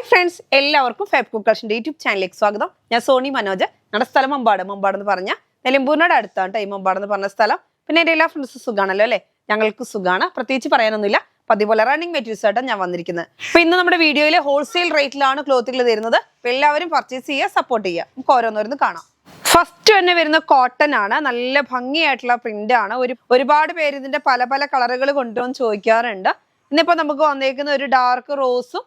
Friends, എല്ലാവർക്കും fab cook കളക്ഷൻ്റെ YouTube ചാനലിലേക്ക് സ്വാഗതം. ഞാൻ സോണി മനോജ്. നമ്മുടെ സ്ഥലം മമ്പാട് എന്ന് പറഞ്ഞാൽ നിലമ്പൂരിനോട് അടുത്താണ് ഈ മമ്പാട് എന്ന് പറഞ്ഞ സ്ഥലം. പിന്നെ എൻ്റെ എല്ലാ ഫ്രണ്ട്സും സുഖാണല്ലോ അല്ലേ? ഞങ്ങൾക്ക് സുഖമാണ്, പ്രത്യേകിച്ച് പറയാനൊന്നുമില്ല. അതുപോലെ റണ്ണിങ് മെറ്റീരിയൽസ് ആയിട്ടാണ് ഞാൻ വന്നിരിക്കുന്നത്. അപ്പോൾ ഇന്ന് നമ്മുടെ വീഡിയോയിൽ ഹോൾസെയിൽ റേറ്റിലാണ് ക്ലോത്തുകൾ തരുന്നത്. അപ്പോൾ എല്ലാവരും പർച്ചേസ് ചെയ്യുക, സപ്പോർട്ട് ചെയ്യുക. നമുക്ക് ഓരോന്നോരോന്ന് കാണാം. ഫസ്റ്റ് തന്നെ വരുന്ന കോട്ടൺ ആണ്. നല്ല ഭംഗിയായിട്ടുള്ള പ്രിന്റ് ആണ്. ഒരുപാട് പേര് ഇതിന്റെ പല പല കളറുകൾ കൊണ്ടുവന്ന് ചോദിക്കാറുണ്ട്. ഇന്നിപ്പോ നമുക്ക് വന്നേക്കുന്ന ഒരു ഡാർക്ക് റോസും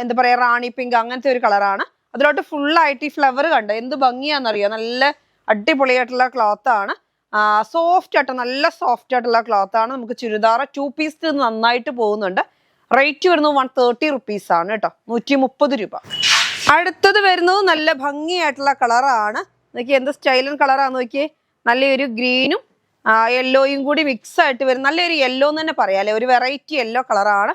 എന്താ പറയാ റാണി പിങ്ക് അങ്ങനത്തെ ഒരു കളറാണ്. അതിലോട്ട് ഫുള്ളായിട്ട് ഈ ഫ്ലവർ കണ്ട് എന്ത് ഭംഗിയാണെന്നറിയോ. നല്ല അടിപൊളിയായിട്ടുള്ള ക്ലോത്ത് ആണ്. സോഫ്റ്റ് ആയിട്ട് നല്ല സോഫ്റ്റ് ആയിട്ടുള്ള ക്ലോത്ത് ആണ്. നമുക്ക് ചുരിദാർ 2 പീസ് നന്നായിട്ട് പോകുന്നുണ്ട്. റേറ്റ് വരുന്നത് 130 റുപ്പീസ് ആണ് കേട്ടോ, 130 രൂപ. അടുത്തത് വരുന്നത് നല്ല ഭംഗിയായിട്ടുള്ള കളറാണ്. നോക്കി എന്ത് സ്റ്റൈലൻ കളറാന്ന് നോക്കിയേ. നല്ലൊരു ഗ്രീനും യെല്ലോയും കൂടി മിക്സ് ആയിട്ട് വരും. നല്ലൊരു യെല്ലോ എന്ന് തന്നെ പറയാം അല്ലെ, ഒരു വെറൈറ്റി യെല്ലോ കളറാണ്.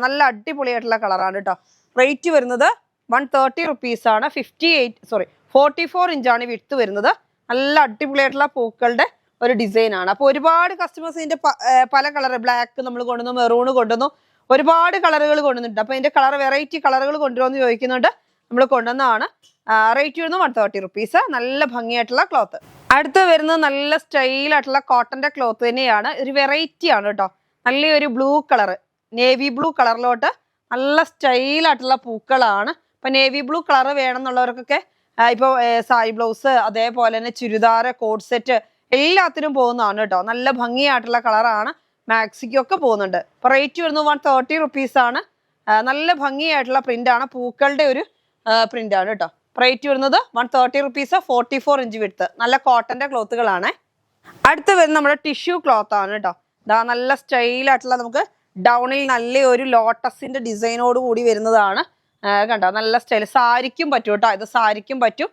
നല്ല അടിപൊളിയായിട്ടുള്ള കളറാണ് കേട്ടോ. റേറ്റ് വരുന്നത് 130 റുപ്പീസ് ആണ്. 44 ഇഞ്ചാണ് വിഡ്ത്ത് വരുന്നത്. നല്ല അടിപൊളിയായിട്ടുള്ള പൂക്കളുടെ ഒരു ഡിസൈൻ ആണ്. അപ്പോൾ ഒരുപാട് കസ്റ്റമേഴ്സ് ഇതിന്റെ പല കളർ, ബ്ലാക്ക് നമ്മൾ കൊണ്ടുവന്നു, മെറൂൺ കൊണ്ടുവന്നു, ഒരുപാട് കളറുകൾ കൊണ്ടുവന്നിട്ടുണ്ട്. അപ്പോൾ ഇതിന്റെ കളർ വെറൈറ്റി കളറുകൾ കൊണ്ടുവന്ന് ചോദിക്കുന്നുണ്ട്, നമ്മൾ കൊണ്ടുവന്നതാണ്. റേറ്റ് വരുന്നത് 130 റുപ്പീസ്. നല്ല ഭംഗിയായിട്ടുള്ള ക്ലോത്ത്. അടുത്ത് വരുന്നത് നല്ല സ്റ്റൈലായിട്ടുള്ള കോട്ടന്റെ ക്ലോത്ത് തന്നെയാണ്. ഒരു വെറൈറ്റി ആണ് കേട്ടോ. നല്ലൊരു ബ്ലൂ കളർ, നേവി ബ്ലൂ കളറിലോട്ട് നല്ല സ്റ്റൈലായിട്ടുള്ള പൂക്കളാണ്. ഇപ്പൊ നേവി ബ്ലൂ കളർ വേണമെന്നുള്ളവർക്കൊക്കെ ഇപ്പോൾ സാരി ബ്ലൗസ്, അതേപോലെ തന്നെ ചുരിദാർ, കോഡ് സെറ്റ് എല്ലാത്തിനും പോകുന്നതാണ് കേട്ടോ. നല്ല ഭംഗിയായിട്ടുള്ള കളറാണ്. മാക്സിക്കൊക്കെ പോകുന്നുണ്ട്. ഇപ്പൊ റേറ്റ് വരുന്നത് 130 റുപ്പീസ് ആണ്. നല്ല ഭംഗിയായിട്ടുള്ള പ്രിന്റ് ആണ്. പൂക്കളുടെ ഒരു പ്രിന്റ് ആണ് കേട്ടോ. റേറ്റ് വരുന്നത് 130 റുപ്പീസ്. 44 inch width. നല്ല കോട്ടന്റെ ക്ലോത്തുകളാണ്. അടുത്ത് വരുന്നത് നമ്മുടെ ടിഷ്യൂ ക്ലോത്ത് ആണ് കേട്ടോ. ഇതാ നല്ല സ്റ്റൈലായിട്ടുള്ള, നമുക്ക് ഡൗണിൽ നല്ല ഒരു ലോട്ടസിന്റെ ഡിസൈനോട് കൂടി വരുന്നതാണ്. കണ്ടോ, നല്ല സ്റ്റൈൽ. സാരിക്കും പറ്റും കേട്ടോ. ഇത് സാരിക്കും പറ്റും,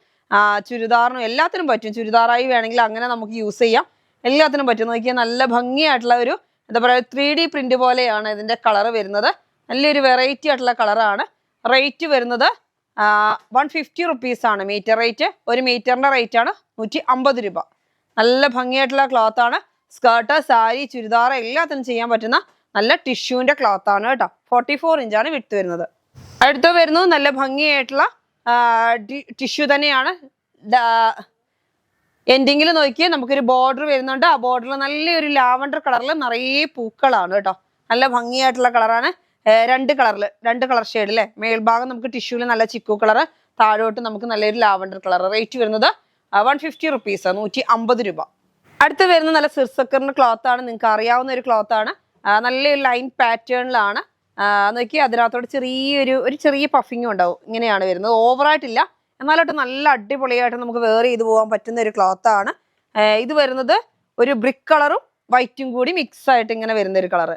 ചുരിദാറിനും എല്ലാത്തിനും പറ്റും. ചുരിദാറായി വേണമെങ്കിൽ അങ്ങനെ നമുക്ക് യൂസ് ചെയ്യാം. എല്ലാത്തിനും പറ്റും. നോക്കിയാൽ നല്ല ഭംഗിയായിട്ടുള്ള ഒരു എന്താ പറയുക 3D പ്രിന്റ് പോലെയാണ് ഇതിന്റെ കളർ വരുന്നത്. നല്ലൊരു വെറൈറ്റി ആയിട്ടുള്ള കളറാണ്. റേറ്റ് വരുന്നത് 150 റുപ്പീസ് ആണ് മീറ്റർ റേറ്റ്. ഒരു മീറ്ററിന്റെ റേറ്റ് ആണ് 150 രൂപ. നല്ല ഭംഗിയായിട്ടുള്ള ക്ലോത്ത് ആണ്. സ്കേർട്ട്, സാരി, ചുരിദാർ എല്ലാത്തിനും ചെയ്യാൻ പറ്റുന്ന നല്ല ടിഷ്യൂവിന്റെ ക്ലോത്ത് ആണ് കേട്ടോ. 44 ഇഞ്ചാണ് വിഡ്ത്ത് വരുന്നത്. അടുത്ത വരുന്നത് നല്ല ഭംഗിയായിട്ടുള്ള ടിഷ്യൂ തന്നെയാണ്. എൻഡിങ്ങിൽ നോക്കിയാൽ നമുക്കൊരു ബോർഡർ വരുന്നുണ്ട്. ആ ബോർഡറിൽ നല്ലൊരു ലാവണ്ടർ കളറിൽ നിറയെ പൂക്കളാണ് കേട്ടോ. നല്ല ഭംഗിയായിട്ടുള്ള കളറാണ്. രണ്ട് കളർ ഷെയ്ഡ് അല്ലേ. മേൽഭാഗം നമുക്ക് ടിഷ്യൂവിൽ നല്ല ചിക്കു കളർ, താഴോട്ട് നമുക്ക് നല്ലൊരു ലാവണ്ടർ കളർ. റേറ്റ് വരുന്നത് 150 റുപ്പീസ്, 150 രൂപ. അടുത്ത് വരുന്നത് നല്ല സിർസക്കറിന്റെ ക്ലോത്ത് ആണ്. നിങ്ങൾക്ക് അറിയാവുന്ന ഒരു ക്ലോത്ത് ആണ്. നല്ലൊരു ലൈൻ പാറ്റേണിലാണ്. നോക്കി അതിനകത്തോട് ചെറിയ പഫിങ്ങും ഉണ്ടാവും. ഇങ്ങനെയാണ് വരുന്നത്. ഓവറായിട്ടില്ല, എന്നാലോട്ട് നല്ല അടിപൊളിയായിട്ട് നമുക്ക് വെയർ ചെയ്ത് പോകാൻ പറ്റുന്ന ഒരു ക്ലോത്ത് ആണ്. ഇത് വരുന്നത് ഒരു ബ്രിക്ക് കളറും വൈറ്റും കൂടി മിക്സ് ആയിട്ട് ഇങ്ങനെ വരുന്ന ഒരു കളറ്.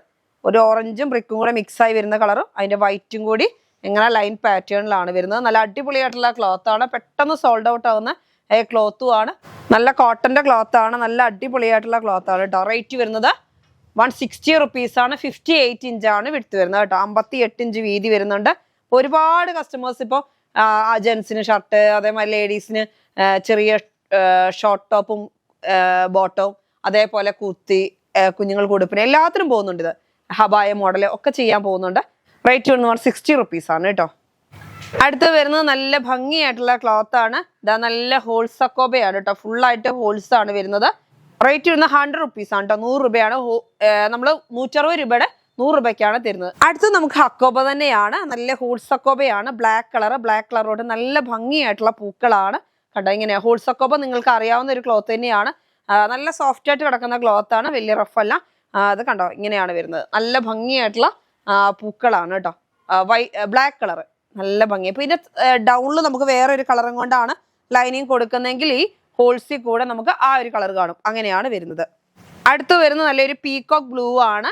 ഒരു ഓറഞ്ചും ബ്രിക്കും കൂടെ മിക്സ് ആയി വരുന്ന കളറും അതിന്റെ വൈറ്റും കൂടി ഇങ്ങനെ ലൈൻ പാറ്റേണിലാണ് വരുന്നത്. നല്ല അടിപൊളിയായിട്ടുള്ള ക്ലോത്ത് ആണ്. പെട്ടെന്ന് സോൾഡ് ഔട്ട് ആവുന്ന ക്ലോത്തും ആണ്. നല്ല കോട്ടന്റെ ക്ലോത്ത് ആണ്. നല്ല അടിപൊളിയായിട്ടുള്ള ക്ലോത്ത് ആണ് കേട്ടോ. റേറ്റ് വരുന്നത് 160 റുപ്പീസ് ആണ്. 58 ഇഞ്ചാണ് വിഡ്ത്ത് വരുന്നത് കേട്ടോ. 58 ഇഞ്ച് വീതി വരുന്നുണ്ട്. ഒരുപാട് കസ്റ്റമേഴ്സ് ഇപ്പോൾ ജെൻസിന് ഷർട്ട്, അതേമാതിരി ലേഡീസിന് ചെറിയ ഷോർട്ട് ടോപ്പും ബോട്ടവും, അതേപോലെ കുർത്തി, കുഞ്ഞുങ്ങൾക്ക് ഉടുപ്പിന് എല്ലാത്തിനും പോകുന്നുണ്ട്. ഇത് ഹബായ മോഡൽ ഒക്കെ ചെയ്യാൻ പോകുന്നുണ്ട്. റേറ്റ് വരുന്നത് 160 റുപ്പീസ് ആണ് കേട്ടോ. അടുത്ത് വരുന്നത് നല്ല ഭംഗിയായിട്ടുള്ള ക്ലോത്ത് ആണ്. ഇതാ നല്ല ഹോൾസ് അക്കോബയാണ് കേട്ടോ. ഫുള്ളായിട്ട് ഹോൾസ് ആണ് വരുന്നത്. റേറ്റ് വരുന്നത് 100 റുപ്പീസ് ആണ് കേട്ടോ. 100 രൂപയാണ്. നമ്മൾ 160 രൂപയുടെ 100 രൂപയ്ക്കാണ് തരുന്നത്. അടുത്ത് നമുക്ക് ഹക്കോബ തന്നെയാണ്. നല്ല ഹോൾസ് അക്കോബയാണ്. ബ്ലാക്ക് കളറോട്ട് നല്ല ഭംഗിയായിട്ടുള്ള പൂക്കളാണ് കേട്ടോ. ഇങ്ങനെ ഹോൾസ് അക്കോബ നിങ്ങൾക്ക് അറിയാവുന്ന ഒരു ക്ലോത്ത് തന്നെയാണ്. നല്ല സോഫ്റ്റ് ആയിട്ട് കിടക്കുന്ന ക്ലോത്ത് ആണ്, വലിയ റഫല്ല. അത് കണ്ടോ, ഇങ്ങനെയാണ് വരുന്നത്. നല്ല ഭംഗിയായിട്ടുള്ള പൂക്കളാണ് കേട്ടോ. ബ്ലാക്ക് കളർ നല്ല ഭംഗി. അപ്പൊ ഇതിന്റെ ഡൗണിൽ നമുക്ക് വേറൊരു കളറും കൊണ്ടാണ് ലൈനിങ് കൊടുക്കുന്നതെങ്കിൽ ഈ ഹോൾസിൽ കൂടെ നമുക്ക് ആ ഒരു കളർ കാണും. അങ്ങനെയാണ് വരുന്നത്. അടുത്ത് വരുന്നത് നല്ലൊരു പീകോക്ക് ബ്ലൂ ആണ്.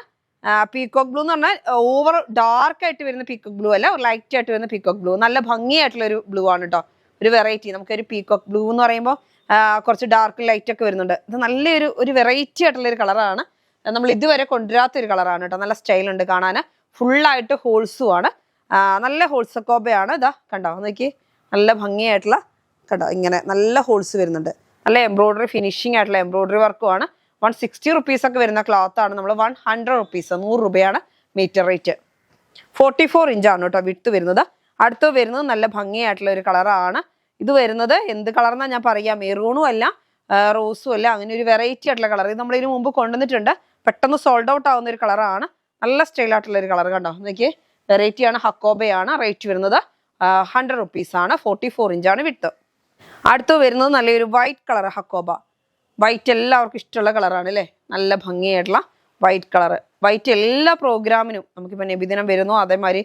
പീകോക്ക് ബ്ലൂ എന്ന് പറഞ്ഞാൽ ഓവർ ഡാർക്ക് ആയിട്ട് വരുന്ന പീകോക്ക് ബ്ലൂ അല്ല, ലൈറ്റ് ആയിട്ട് വരുന്ന പീകോക്ക് ബ്ലൂ. നല്ല ഭംഗിയായിട്ടുള്ള ഒരു ബ്ലൂ ആണ് കേട്ടോ. ഒരു വെറൈറ്റി. നമുക്കൊരു പീകോക്ക് ബ്ലൂ എന്ന് പറയുമ്പോൾ കുറച്ച് ഡാർക്ക് ലൈറ്റ് ഒക്കെ വരുന്നുണ്ട്. ഇത് നല്ലൊരു വെറൈറ്റി ആയിട്ടുള്ള ഒരു കളറാണ്. നമ്മൾ ഇതുവരെ കൊണ്ടുവരാത്തൊരു കളറാണ് കേട്ടോ. നല്ല സ്റ്റൈലുണ്ട് കാണാൻ. ഫുള്ളായിട്ട് ഹോൾസും ആണ്. നല്ല ഹോൾസ് കോബയാണ്. ഇതാ കണ്ടോ, നോക്കി നല്ല ഭംഗിയായിട്ടുള്ള കണ്ടോ, ഇങ്ങനെ നല്ല ഹോൾസ് വരുന്നുണ്ട്. നല്ല എംബ്രോയിഡറി ഫിനിഷിംഗ് ആയിട്ടുള്ള എംബ്രോയിഡറി വർക്കുമാണ്. 160 റുപ്പീസ് ഒക്കെ വരുന്ന ക്ലോത്ത് ആണ്. നമ്മൾ 100 റുപ്പീസ്, 100 രൂപയാണ് മീറ്റർ റേറ്റ്. 44 ഇഞ്ചാണ് കേട്ടോ വിഡ്ത്ത് വരുന്നത്. അടുത്ത് വരുന്നത് നല്ല ഭംഗിയായിട്ടുള്ള ഒരു കളറാണ്. ഇത് വരുന്നത് എന്ത് കളർന്നാ ഞാൻ പറയാം, മെറൂണും അല്ല റോസും അല്ല, അങ്ങനെ ഒരു വെറൈറ്റി ആയിട്ടുള്ള കളർ. ഇത് നമ്മൾ ഇതിനു മുമ്പ് കൊണ്ടുവന്നിട്ടുണ്ട്. പെട്ടെന്ന് സോൾഡ് ഔട്ട് ആവുന്ന ഒരു കളറാണ്. നല്ല സ്റ്റൈൽ ആയിട്ടുള്ള ഒരു കളർ കണ്ടോ. നോക്കിയേ, വെറൈറ്റി ആണ്, ഹക്കോബയാണ്. റേറ്റ് വരുന്നത് 100 റുപ്പീസ് ആണ്. 44 ഇഞ്ചാണ് വിട്ട്. അടുത്ത് വരുന്നത് നല്ലൊരു വൈറ്റ് കളർ ഹക്കോബ. വൈറ്റ് എല്ലാവർക്കും ഇഷ്ടമുള്ള കളറാണ് അല്ലേ, നല്ല ഭംഗിയായിട്ടുള്ള വൈറ്റ് കളർ. വൈറ്റ് എല്ലാ പ്രോഗ്രാമിനും, നമുക്കിപ്പോൾ നബിദിനം വരുന്നു, അതേമാതിരി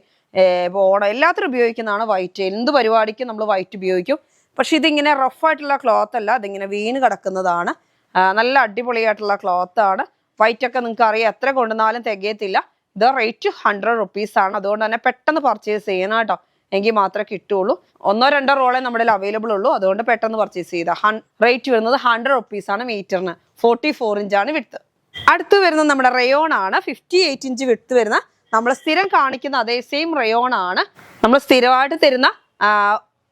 ഇപ്പോൾ ഓണം എല്ലാത്തിനും ഉപയോഗിക്കുന്നതാണ് വൈറ്റ്. എന്ത് പരിപാടിക്കും നമ്മൾ വൈറ്റ് ഉപയോഗിക്കും. പക്ഷെ ഇതിങ്ങനെ റഫായിട്ടുള്ള ക്ലോത്ത് അല്ല, അതിങ്ങനെ വീണ് കിടക്കുന്നതാണ്. നല്ല അടിപൊളിയായിട്ടുള്ള ക്ലോത്താണ്. വൈറ്റ് ഒക്കെ നിങ്ങൾക്ക് അറിയാം, എത്ര കൊണ്ടുവന്നാലും തികയത്തില്ല. ഇത് റേറ്റ് 100 റുപ്പീസ് ആണ്. അതുകൊണ്ട് തന്നെ പെട്ടെന്ന് പർച്ചേസ് ചെയ്യണം കേട്ടോ, എങ്കിൽ മാത്രമേ കിട്ടുള്ളൂ. 1-2 റോളേ നമ്മുടെ അവൈലബിൾ ഉള്ളൂ. അതുകൊണ്ട് പെട്ടെന്ന് പർച്ചേസ് ചെയ്ത. റേറ്റ് വരുന്നത് 100 റുപ്പീസ് ആണ് മീറ്ററിന്. 44 ഇഞ്ചാണ് വിട്ത്. അടുത്ത് വരുന്നത് നമ്മുടെ റയോൺ ആണ്. 58 ഇഞ്ച് വിട്ത് വരുന്ന, നമ്മൾ സ്ഥിരം കാണിക്കുന്ന അതേ സെയിം റയോൺ ആണ്. നമ്മൾ സ്ഥിരമായിട്ട് തരുന്ന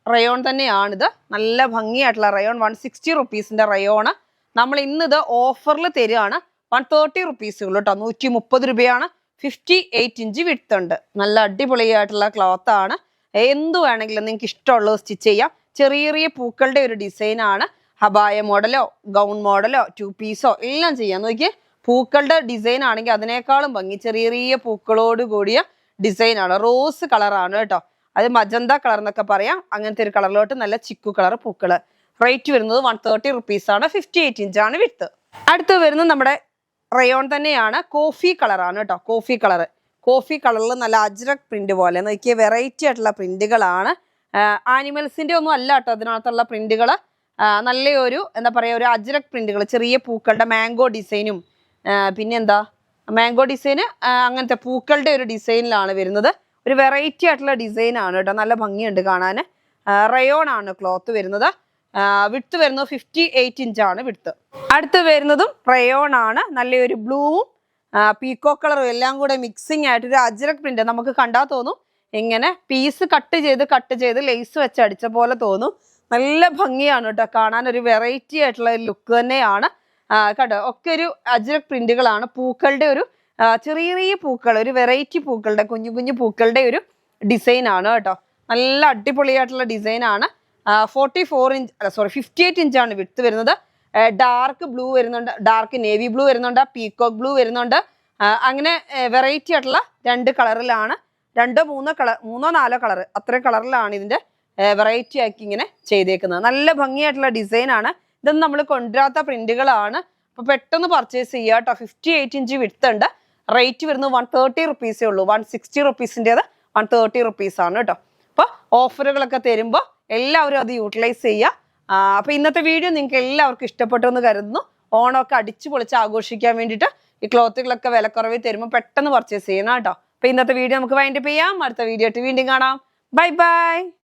റയോൺ തന്നെയാണിത്. നല്ല ഭംഗിയായിട്ടുള്ള റയോൺ. 160 റുപ്പീസിന്റെ റയോണ്. നമ്മൾ ഇന്നിത് ഓഫറിൽ തരികയാണ്. 130 റുപ്പീസ് ഉള്ളൂ കേട്ടോ. 130 രൂപയാണ്. 58 ഇഞ്ച് വിട്ത് ഉണ്ട്. നല്ല അടിപൊളിയായിട്ടുള്ള ക്ലോത്ത് ആണ്. എന്ത് വേണമെങ്കിലും നിങ്ങൾക്ക് ഇഷ്ടമുള്ളത് സ്റ്റിച്ച് ചെയ്യാം. ചെറിയ ചെറിയ പൂക്കളുടെ ഒരു ഡിസൈൻ ആണ്. ഹബായ മോഡലോ ഗൗൺ മോഡലോ 2 പീസോ എല്ലാം ചെയ്യാം. നോക്കിയേ, പൂക്കളുടെ ഡിസൈൻ ആണെങ്കിൽ അതിനേക്കാളും ഭംഗി ചെറിയ ചെറിയ പൂക്കളോട് കൂടിയ ഡിസൈൻ ആണ്. റോസ് കളറാണ് കേട്ടോ. അത് മജന്ത കളർ എന്നൊക്കെ പറയാം. അങ്ങനത്തെ ഒരു കളറിലോട്ട് നല്ല ചിക്കു കളർ പൂക്കള്. റേറ്റ് വരുന്നത് 130 റുപ്പീസ് ആണ്. 58 ഇഞ്ചാണ് വിട്ത്. അടുത്ത് വരുന്നത് നമ്മുടെ റയോൺ തന്നെയാണ്. കോഫി കളറാണ് കേട്ടോ. കോഫി കളറിൽ നല്ല അജ്രക് പ്രിന്റ് പോലെ നോക്കിയ വെറൈറ്റി ആയിട്ടുള്ള പ്രിന്റുകളാണ്. ആനിമൽസിന്റെ ഒന്നും അല്ല കേട്ടോ അതിനകത്തുള്ള പ്രിന്റുകൾ. നല്ലൊരു എന്താ പറയുക, ഒരു അജ്രക് പ്രിന്റുകൾ, ചെറിയ പൂക്കളുടെ മാംഗോ ഡിസൈനും പിന്നെന്താ മാംഗോ ഡിസൈന്, അങ്ങനത്തെ പൂക്കളുടെ ഒരു ഡിസൈനിലാണ് വരുന്നത്. ഒരു വെറൈറ്റി ആയിട്ടുള്ള ഡിസൈൻ ആണ് കേട്ടോ. നല്ല ഭംഗിയുണ്ട് കാണാൻ. റയോൺ ആണ് ക്ലോത്ത് വരുന്നത്. വിട്ത് വരുന്നത് 58 ഇഞ്ചാണ് വിട്ത്. അടുത്ത് വരുന്നതും റയോൺ ആണ്. നല്ലൊരു ബ്ലൂവും പീക്കോ കളറും എല്ലാം കൂടെ മിക്സിങ് ആയിട്ട് ഒരു അജ്രക് പ്രിന്റ്. നമുക്ക് കണ്ടാൽ തോന്നും ഇങ്ങനെ പീസ് കട്ട് ചെയ്ത് ലേസ് വെച്ച് അടിച്ച പോലെ തോന്നും. നല്ല ഭംഗിയാണ് കേട്ടോ കാണാൻ. ഒരു വെറൈറ്റി ആയിട്ടുള്ള ലുക്ക് തന്നെയാണ് കേട്ടോ. ഒക്കെ ഒരു അജ്രക് പ്രിന്റുകളാണ്. പൂക്കളുടെ ഒരു ചെറിയ ചെറിയ പൂക്കൾ, ഒരു വെറൈറ്റി പൂക്കളുടെ കുഞ്ഞു കുഞ്ഞു പൂക്കളുടെ ഒരു ഡിസൈൻ ആണ് കേട്ടോ. നല്ല അടിപൊളിയായിട്ടുള്ള ഡിസൈൻ ആണ്. 58 ഇഞ്ചാണ് വിട്ത് വരുന്നത്. ഡാർക്ക് ബ്ലൂ വരുന്നുണ്ട്, ഡാർക്ക് നേവി ബ്ലൂ വരുന്നുണ്ട്, പീകോക്ക് ബ്ലൂ വരുന്നുണ്ട്. അങ്ങനെ വെറൈറ്റി ആയിട്ടുള്ള 2 കളറിലാണ്. 3-4 കളർ അത്രയും കളറിലാണ് ഇതിന്റെ വെറൈറ്റി ആക്കി ഇങ്ങനെ ചെയ്തേക്കുന്നത്. നല്ല ഭംഗിയായിട്ടുള്ള ഡിസൈൻ ആണ്. ഇതൊന്നും നമ്മൾ കൊണ്ടുവരാത്ത പ്രിന്റുകളാണ്. അപ്പൊ പെട്ടെന്ന് പർച്ചേസ് ചെയ്യുക കേട്ടോ. 58 ഇഞ്ച് വിട്ത് ഉണ്ട്. റേറ്റ് വരുന്നത് 130 റുപ്പീസേ ഉള്ളൂ. 160 റുപ്പീസിൻ്റെത് 130 റുപ്പീസ് ആണ് കേട്ടോ. അപ്പോൾ ഓഫറുകളൊക്കെ തരുമ്പോൾ എല്ലാവരും അത് യൂട്ടിലൈസ് ചെയ്യുക. അപ്പൊ ഇന്നത്തെ വീഡിയോ നിങ്ങൾക്ക് എല്ലാവർക്കും ഇഷ്ടപ്പെട്ടു എന്ന് കരുതുന്നു. ഓണമൊക്കെ അടിച്ചു പൊളിച്ച് ആഘോഷിക്കാൻ വേണ്ടിയിട്ട് ഈ ക്ലോത്തുകളൊക്കെ വിലക്കുറവിൽ തരുമ്പോൾ പെട്ടെന്ന് പർച്ചേസ് ചെയ്യണം കേട്ടോ. അപ്പൊ ഇന്നത്തെ വീഡിയോ നമുക്ക് വൈൻഡപ്പ് ചെയ്യാം. അടുത്ത വീഡിയോ ആയിട്ട് വീണ്ടും കാണാം. Bye bye.